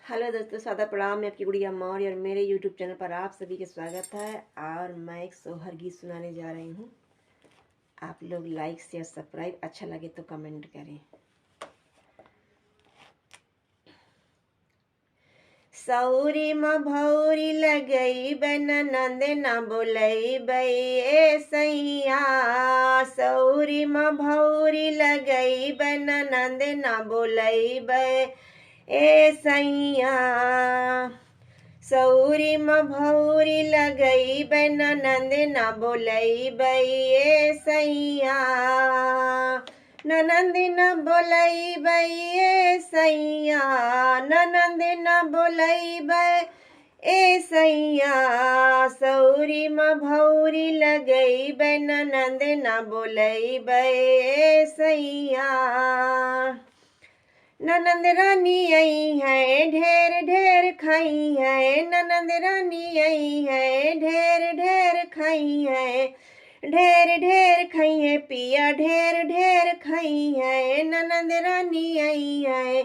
Hello दोस्तों, सादा प्रणाम। मैं आपकी गुड़िया मौर्य और मेरे यूट्यूब चैनल पर आप सभी का स्वागत है। और मैं एक सोहर गीत सुनाने जा रही हूँ। आप लोग लाइक शेयर सब्सक्राइब, अच्छा लगे तो कमेंट करें। सौरी म भौरी लगई बन नंद न बोलई बई ए सैया। सौरी म भौरी लगई बन नंद न बोलई बई ए सैया। सौरी म भौरी लगई बन नंद न बोलई बई ए सैया। ननंद न बोलई बई ए सैया। ननंद न बोलई बई ए सैया। सौरी म भौरी लगई बन नंद न बोलई बई ए सैया। ननंद रानी आई है ढेर ढेर खाई है। ननंद रानी आई है ढेर ढेर खाई है। ढेर ढेर खाई है पिया, ढेर ढेर खाई है। ननंद रानी आई है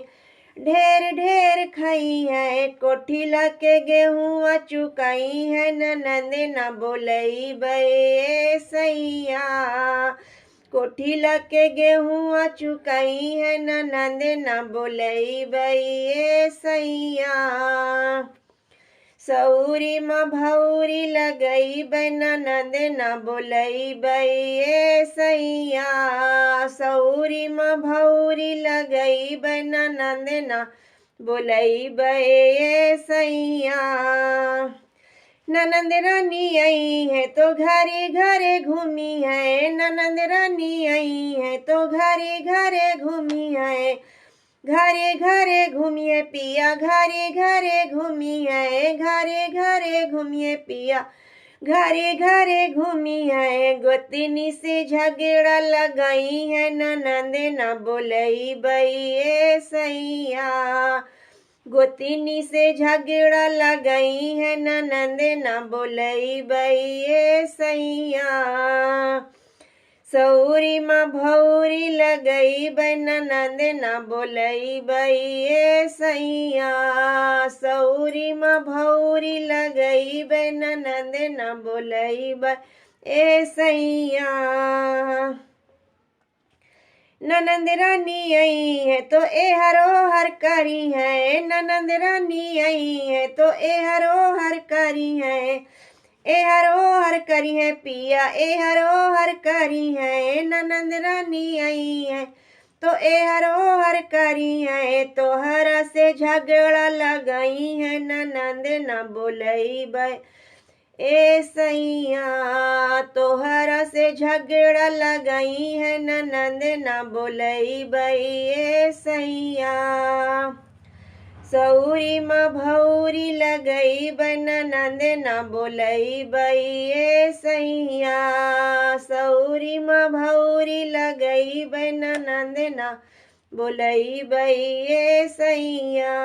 ढेर ढेर खाई है। कोठी लाके गेहूँ चुकाई है। ननंद न बोलई बई सैया। कोठी लाके गेहूँ चुकाई है। ननंद न बोलई बई सैया। सौरी म भौरी लगई बन ननंद न बोलई बई सैया। सौरी म भौरी लगई बन ननंद न बोलई बई सैया। ननंद रानी आई है तो घरे घरे घूमी है। ननंद रानी आई है तो घरे घरे घूमी है। घरे घरे घूमिए पिया, घरे घरे घूमी है। घरे घरे घूमिए पिया, घरे घरे घूमी है। गोतनी से झगड़ा लगाई है। ननंद न बोलई बई सैया। गोतनी से झगड़ा लगाई है। ननंद न बोलई बई सैया। सौरी म भौरी लगई बन ननंद न बोलई बई सैया। सौरी म भौरी लगई बन ननंद न बोलई बई सैया। ननंद रानी आई है तो एहरो हर करी है। ननंद रानी आई है तो एहरो हर करी है। एहरो हर करी है पिया, एहरो हर करी है। ननंद रानी आई है तो एहरो हर करी है। तोहरा से झगड़ा लगाई है। ननंद न बोलई बई सैया। तोहरा से झगड़ा लगाई है। ननंद न बोलई बई सैया। सौरी म भौरी लगई बन ननंद न बोलई बई सैया। सौरी म भौरी लगई बन ननंद न बोलई बई सैया।